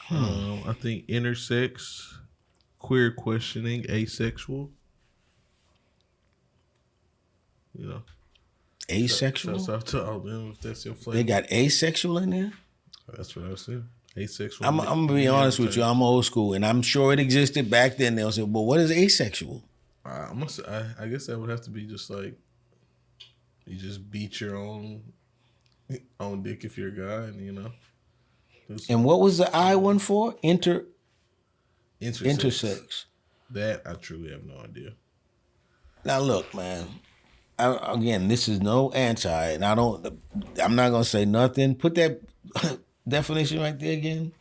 I think intersex, queer questioning, asexual. You know. Asexual? Shouts out to all them if that's your flavor. They got asexual in there? That's what I said. Asexual. I'm going to be honest with you. I'm old school, and I'm sure it existed back then. They'll say, well, what is asexual? I guess that would have to be just like you just beat your own dick if you're a guy, and you know. And what was the I one for? Intersex. That I truly have no idea. Now look, man. Again, this is no anti, and I'm not gonna say nothing. Put that definition right there again.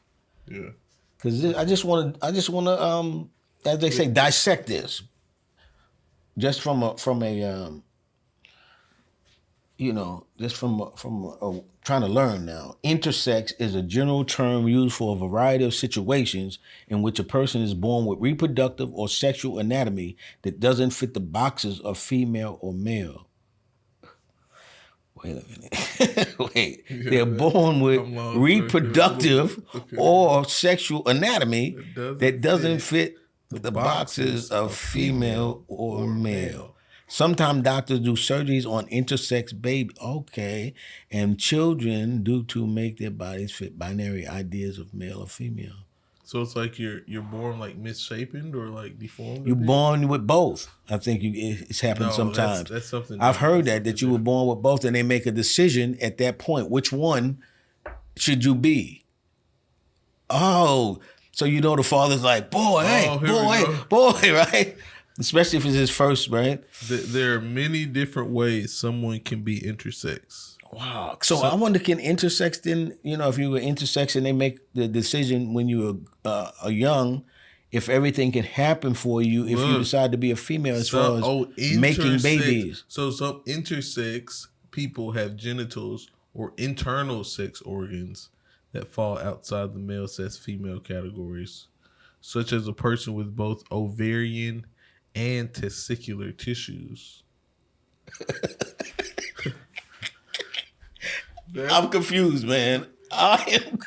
Yeah. Because I just want to, as they say, dissect this. Just from a trying to learn now. Intersex is a general term used for a variety of situations in which a person is born with reproductive or sexual anatomy that doesn't fit the boxes of female or male. Wait a minute. Wait. Yeah, they're born with reproductive or sexual anatomy that doesn't fit the boxes of female or male. Sometimes doctors do surgeries on intersex baby, and children do to make their bodies fit binary ideas of male or female. So it's like you're born like misshapen or like deformed. You're born with both. I think it's happened sometimes. That's something. I've heard that you were born with both, and they make a decision at that point. Which one should you be? Oh, so you know the father's like, boy, right? Especially if it's his first, right? There are many different ways someone can be intersex. Wow. So I wonder, can intersex then, if you were intersex and they make the decision when you were young, if everything can happen for you if you decide to be a female as far as making babies. So some intersex people have genitals or internal sex organs that fall outside the male sex female categories, such as a person with both ovarian and testicular tissues. I'm confused, man. I am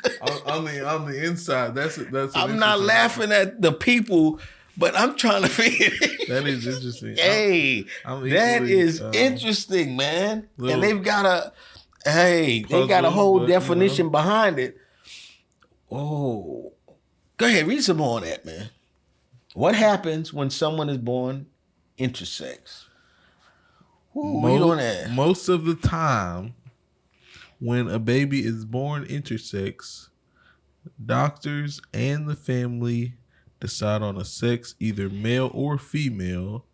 on the inside. That's. I'm not laughing at the people, but I'm trying to figure. That is interesting. Hey, that is interesting, man. And they've got they got a whole definition behind it. Oh, go ahead, read some more on that, man. What happens when someone is born intersex? Most of the time, when a baby is born intersex, doctors and the family decide on a sex, either male or female,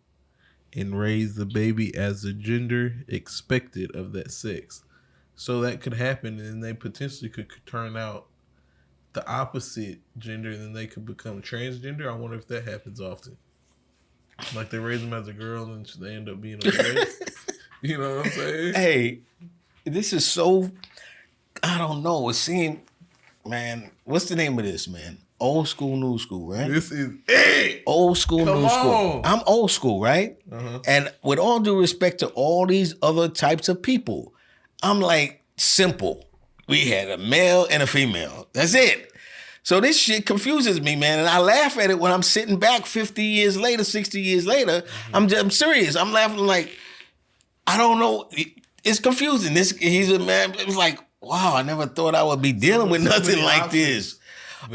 and raise the baby as the gender expected of that sex. So that could happen, and they potentially could turn out the opposite gender, and then they could become transgender. I wonder if that happens often. Like they raise them as a girl, and they end up being a boy. You know what I'm saying? Hey, this is so. I don't know. It seemed, man. What's the name of this, man? Old school, new school, right? This is it. Old school, Come new school. on. I'm old school, right? Uh-huh. And with all due respect to all these other types of people, I'm like simple. We had a male and a female. That's it. So this shit confuses me, man. And I laugh at it when I'm sitting back 50 years later, 60 years later. I'm serious. I'm laughing like, I don't know. It's confusing. He's a man. It was like, wow, I never thought I would be dealing with nothing like this.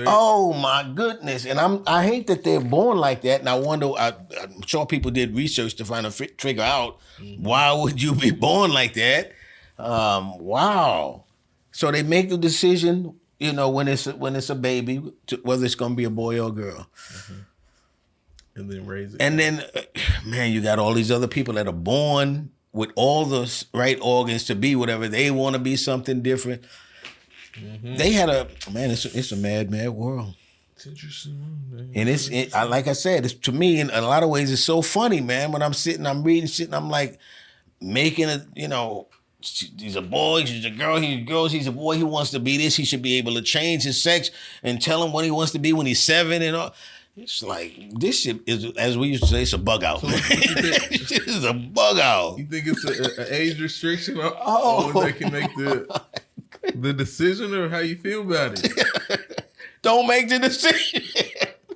Oh my goodness. And I hate that they're born like that. And I wonder, I'm sure people did research to find figure out why would you be born like that? Wow. So they make the decision, you know, when it's a baby, whether it's going to be a boy or a girl. Mm-hmm. And then raise it. And then, man, you got all these other people that are born with all the right organs to be whatever they want to be, something different. Mm-hmm. They had it's a mad world. It's interesting, man. And like I said, it's, to me, in a lot of ways, it's so funny, man. When I'm reading shit, and I'm like making it, you know, he's a boy, she's a girl, he's a boy, he wants to be this, he should be able to change his sex and tell him what he wants to be when he's 7 and all. It's like, this shit is, as we used to say, it's a bug out. So this shit is a bug out. You think it's an age restriction on when they can make the decision, or how you feel about it? Don't make the decision.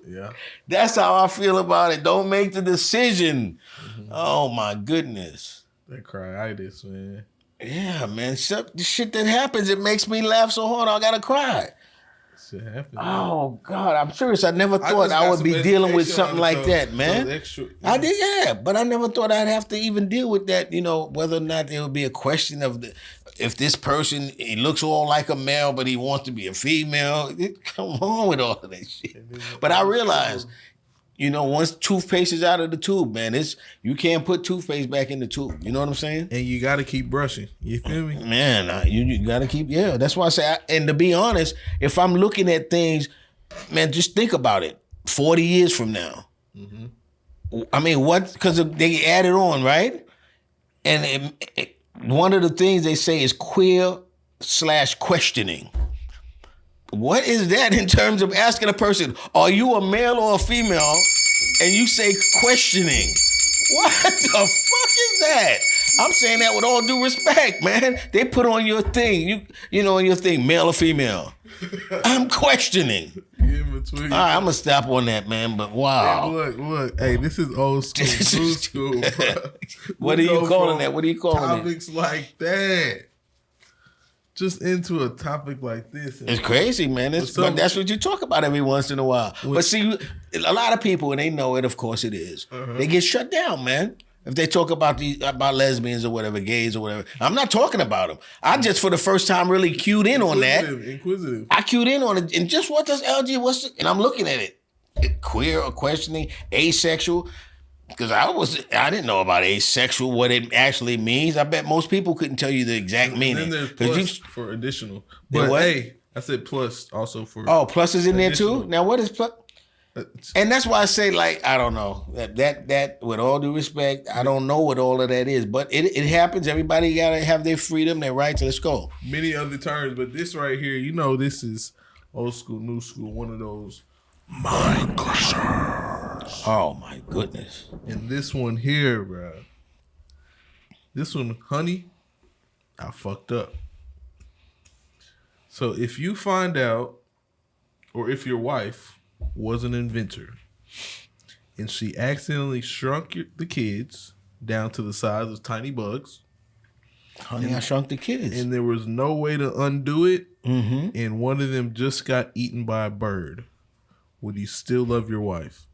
Yeah. That's how I feel about it. Don't make the decision. Mm-hmm. Oh, my goodness. That cryitis, man. Yeah, man. The shit that happens, it makes me laugh so hard I gotta cry. Shit happens. Oh, God. I'm serious. I never thought I would be dealing with something like that, man. I did, yeah. But I never thought I'd have to even deal with that, you know, whether or not there would be a question of if this person, he looks all like a male, but he wants to be a female. Come on with all of that shit. But I realized, you know, once toothpaste is out of the tube, man, you can't put toothpaste back in the tube. You know what I'm saying? And you got to keep brushing. You feel me? Man, you got to keep, yeah. That's why I say, and to be honest, if I'm looking at things, man, just think about it. 40 years from now. Mm-hmm. I mean, what? Because they added on, right? And one of the things they say is queer/questioning. What is that in terms of asking a person, are you a male or a female? And you say questioning. What the fuck is that? I'm saying that with all due respect, man. They put on your thing, you know, on your thing, male or female. I'm questioning. In between. All right, I'm going to stop on that, man, but wow. Hey, look. Hey, this is old school, new school, bro. What are you calling that? What are you calling it? Topics like that. Just into a topic like this. It's crazy, man. But that's what you talk about every once in a while. But see, a lot of people, and they know it, of course it is, they get shut down, man. If they talk about lesbians or whatever, gays or whatever. I'm not talking about them. I just, for the first time, really cued in on that. Inquisitive. I cued in on it. And just what does and I'm looking at it. Queer or questioning, asexual. Because I didn't know about asexual, what it actually means. I bet most people couldn't tell you the exact meaning. And then there's plus for additional. But hey, I said plus also for. Oh, plus is in additional. there too? Now what is plus? And that's why I say, like, I don't know. That with all due respect, I don't know what all of that is. But it happens. Everybody gotta have their freedom, their rights. Let's go. Many other terms, but this right here, you know, this is old school, new school, one of those MINDCRUSHERS. Oh my goodness. And this one here, bro. This one, honey, I fucked up. So if you find out, or if your wife was an inventor and she accidentally shrunk the kids down to the size of tiny bugs. Honey, I Shrunk the Kids. And there was no way to undo it. Mm-hmm. And one of them just got eaten by a bird. Would you still love your wife?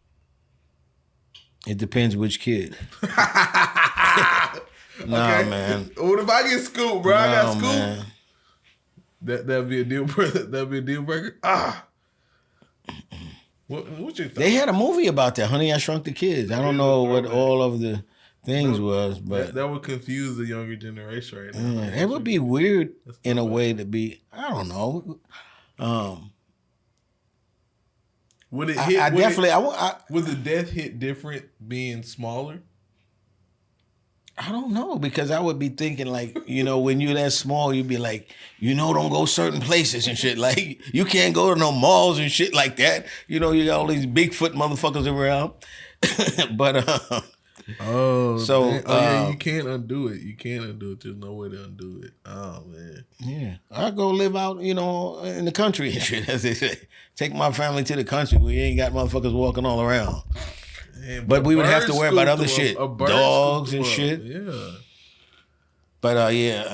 It depends which kid. Nah, okay. Man. What if I get scooped, bro? I got scooped. Man. That'd be a deal breaker. That'd be a deal breaker. What's your thought? They had a movie about that, Honey, I Shrunk the Kids. I don't know what all of the things was, but that would confuse the younger generation right now. it would be weird in a way to be. I don't know. Would it hit? Would the death hit different being smaller? I don't know, because I would be thinking like, when you're that small, you'd be like, don't go certain places and shit. Like, you can't go to no malls and shit like that. You got all these Bigfoot motherfuckers around. But you can't undo it. You can't undo it. There's no way to undo it. Oh man. Yeah, I go live out, in the country and shit, as they say. Take my family to the country where you ain't got motherfuckers walking all around. Man, but we would have to worry about other shit, dogs and shit. Yeah. But I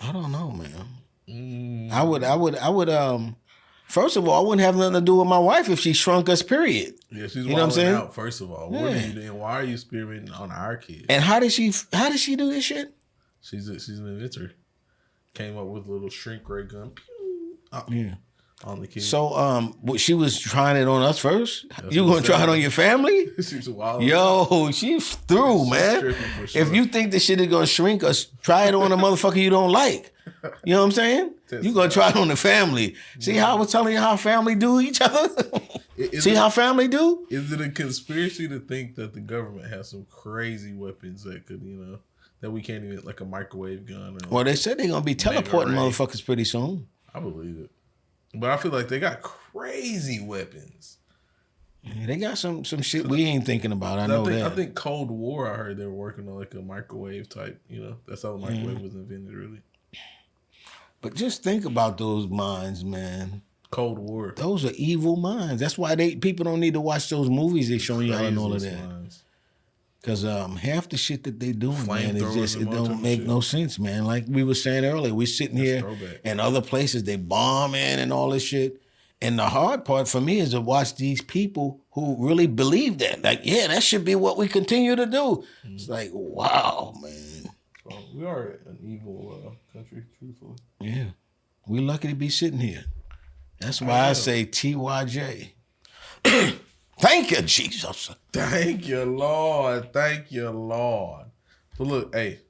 don't know, man. I would. First of all, I wouldn't have nothing to do with my wife if she shrunk us. Period. Yeah, she's wilding out. First of all, what are you doing? Why are you experimenting on our kids? And how did she do this shit? She's an inventor. Came up with a little shrink ray gun. Yeah. On the kids. So, she was trying it on us first. You gonna try it on your family? She's wild. Yo, she's through, man. Sure. If you think this shit is gonna shrink us, try it on a motherfucker you don't like. You know what I'm saying? You gonna try it on the family. See how I was telling you how family do each other? See how family do? Is it a conspiracy to think that the government has some crazy weapons that could, that we can't even, like a microwave gun? Well, they said they're gonna be teleporting motherfuckers pretty soon. I believe it. But I feel like they got crazy weapons. Yeah, they got some shit we ain't thinking about. I think Cold War, I heard they were working on like a microwave type, that's how the microwave was invented, really. But just think about those minds, man. Cold War. Those are evil minds. That's why people don't need to watch those movies they showing y'all and all of that. Because half the shit that they doing, man, it don't make no sense, man. Like we were saying earlier, we sitting here and other places they bombing and all this shit. And the hard part for me is to watch these people who really believe that. Like, yeah, that should be what we continue to do. Mm-hmm. It's like, wow, man. Well, we are an evil country, truthfully. Yeah. We're lucky to be sitting here. That's why I say TYJ. Thank you, Jesus. Thank you, Lord. Thank you, Lord. But look, hey,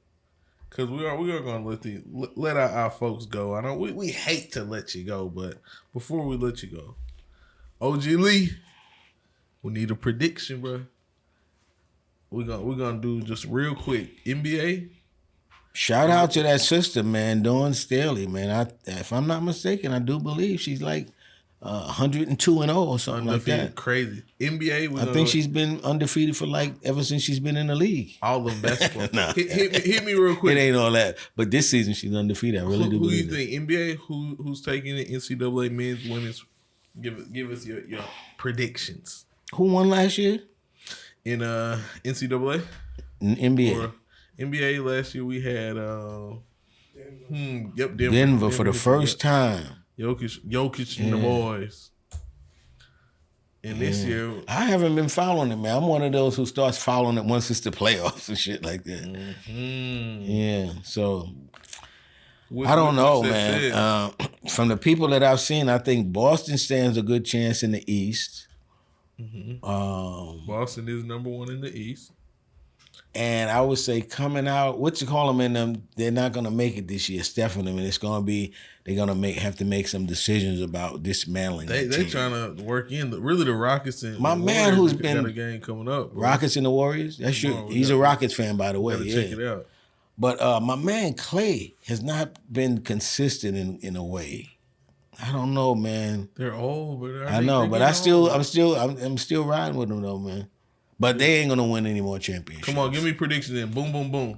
because we are going to let our folks go. I know we hate to let you go, but before we let you go, OG Lee, we need a prediction, bro. We're gonna do just real quick NBA. Shout out to that sister, man, Dawn Staley, man. If I'm not mistaken, I do believe she's like 102-0 or something like that. Crazy. NBA. I think she's been undefeated for ever since she's been in the league. All of basketball. Nah. hit me real quick. It ain't all that, but this season she's undefeated. I really do believe. Who do you think? NBA. Who's taking it? NCAA men's, women's. Give us your predictions. Who won last year? In NCAA. NBA. Or NBA last year we had Denver for the first time. Jokic and the boys. And this year, I haven't been following it, man. I'm one of those who starts following it once it's the playoffs and shit like that. Mm-hmm. Yeah, so I don't know, man. From the people that I've seen, I think Boston stands a good chance in the East. Mm-hmm. Boston is number one in the East. And I would say coming out, what you call them in them, they're not going to make it this year, Steph and them, and it's going to be, they're going to have to make some decisions about dismantling They're trying to work in, really the Rockets and my man who's been, got a game coming up. Bro. Rockets and the Warriors, he's a Rockets fan, by the way. Check it out. But my man Clay has not been consistent in a way. I don't know, man. They're old, but I know, but I'm still riding with them though, man. But they ain't gonna win any more championships. Come on, give me predictions then. Boom, boom, boom.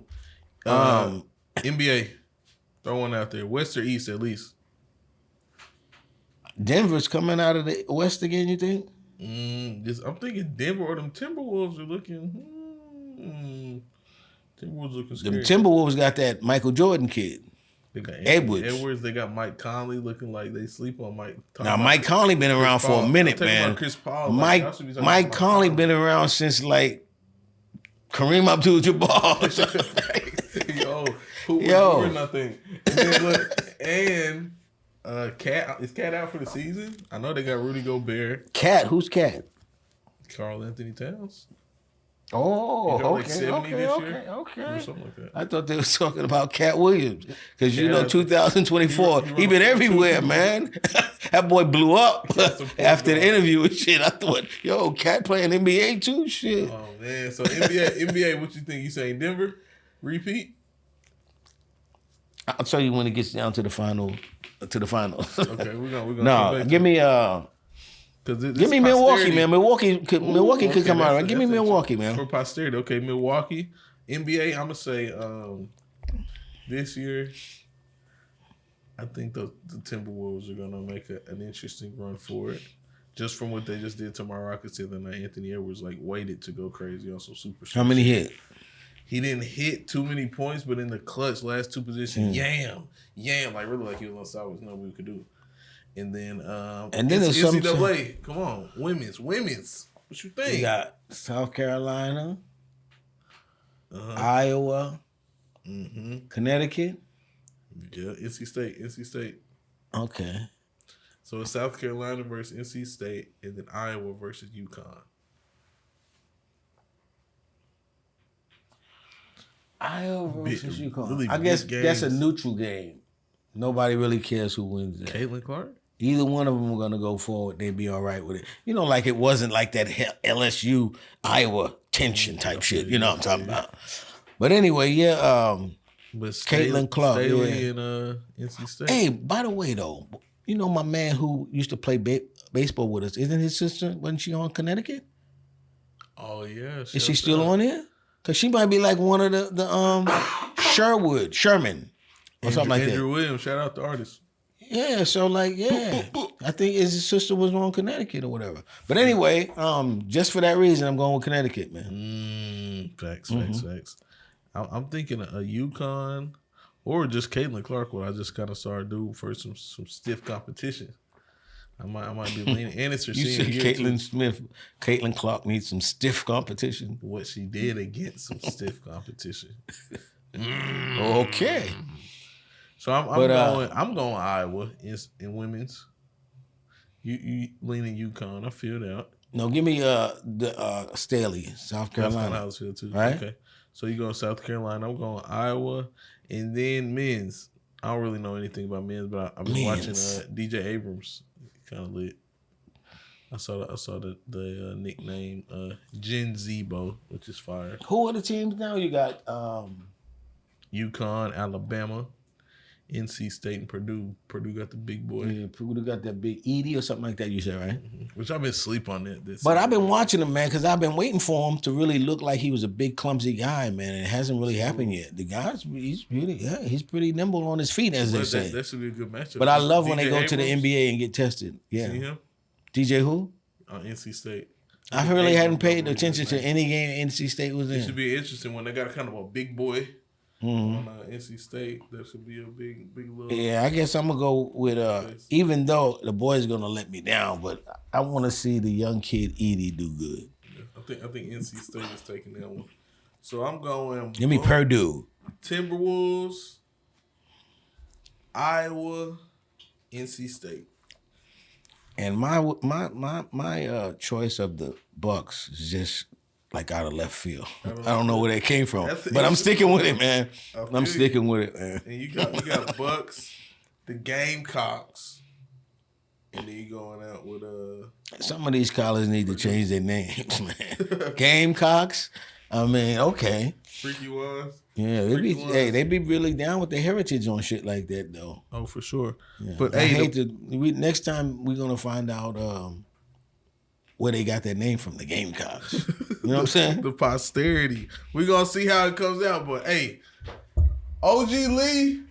NBA, throw one out there. West or East, at least. Denver's coming out of the West again. You think? I'm thinking Denver or them Timberwolves are looking. Timberwolves looking scary. The Timberwolves got that Michael Jordan kid. They got Edwards. They got Mike Conley looking like they sleep on Mike. Now Mike Conley been around for a minute, man. Chris Paul, Mike Conley been around since like Kareem Abdul-Jabbar. Yo, nothing. And then look, Cat is Cat out for the season? I know they got Rudy Gobert. Cat, who's Cat? Karl Anthony Towns. Oh, He got like okay, 70 this year. okay. Or something like that. I thought they was talking about Cat Williams because you know Cat- 2024, he he been run a 4.2. everywhere, man. That boy blew up Cat's a point after the guard. interview and shit. I thought, yo, Cat playing NBA too, shit. Oh man, so NBA, what you think? You saying Denver? Repeat? I'll tell you when it gets down to the finals. Okay, we're gonna No, give me Milwaukee, man. Milwaukee could come out. Right? Give me Milwaukee, man. For posterity. Okay, Milwaukee. NBA, I'm gonna say this year, I think the Timberwolves are gonna make an interesting run for it. Just from what they just did to my Rockets the other night, Anthony Edwards waited to go crazy. Also super. How many hit? He didn't hit too many points, but in the clutch, last two positions, yam, really he was on side with nobody could do. And then there's NCAA. Come on, women's. What you think? You got South Carolina, Iowa, Connecticut. Yeah, NC State. Okay. So it's South Carolina versus NC State, and then Iowa versus UConn. Iowa versus UConn. Really I guess big that's a games. neutral game. Nobody really cares who wins that. Caitlin Clark? Either one of them are going to go forward. They'd be all right with it. You know, like it wasn't like that LSU Iowa tension type shit. You know what I'm talking about. But anyway, yeah. But Caitlin Clark. Staley and NC State. Hey, by the way, though, you know my man who used to play baseball with us, isn't his sister, wasn't she on Connecticut? Oh, yeah. Is she still on here? Because she might be like one of the Sherman, or something like that. Andrew Williams, shout out the artist. Yeah, so I think his sister was on Connecticut or whatever. But anyway, just for that reason, I'm going with Connecticut, man. Facts. I'm thinking a UConn or just Caitlin Clark. What I just kind of started doing for some stiff competition. I might be leaning. And it's her You senior said year Caitlin Clark needs some stiff competition. what she did against some stiff competition. Okay. So I'm going Iowa in women's. You leaning UConn. I feel that. No, give me the Staley, South Carolina. That's how I feel too. Right? Okay. So you going South Carolina. I'm going Iowa, and then men's. I don't really know anything about men's, but I've been watching DJ Abrams. Kind of lit. I saw the nickname Gen Zebo, which is fire. Who are the teams now? You got UConn, Alabama, NC State, and Purdue. Purdue got the big boy. Yeah, Purdue got that big Edie or something like that. You said, right? Which I've been asleep on that. But I've been watching him, man, because I've been waiting for him to really look like he was a big, clumsy guy, man. And it hasn't really happened yet. The guy's he's pretty nimble on his feet, as they say. That should be a good matchup. But I love when they go DJ to the Abrams, NBA and get tested. Yeah. See him? DJ who? NC State. I really hadn't paid attention to any game NC State was It in. should be interesting when they got kind of a big boy on NC State. That should be a big little. Yeah, I guess I'm gonna go with even though the boy's gonna let me down, but I want to see the young kid Edie do good. I think NC State is taking that one. So I'm going. Give me Purdue. Timberwolves, Iowa, NC State. And my choice of the Bucks is just like out of left field. I don't know where that came from, but I'm sticking with it, man. I'm sticking with it, man. And you got Bucks, the Gamecocks, and then you going out with Some of these colleges need to change their names, man. Gamecocks. I mean, okay. Freaky Ones. Yeah, they be really down with their heritage on shit like that, though. Oh, for sure. Yeah. But next time we're gonna find out where they got that name from, the Gamecocks. You know what I'm saying? The posterity. We're gonna see how it comes out. But hey, OG Lee,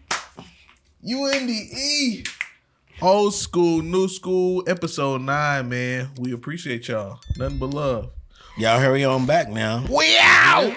UNDE, Old School, New School, episode 9, man. We appreciate y'all. Nothing but love. Y'all hurry on back now. We out!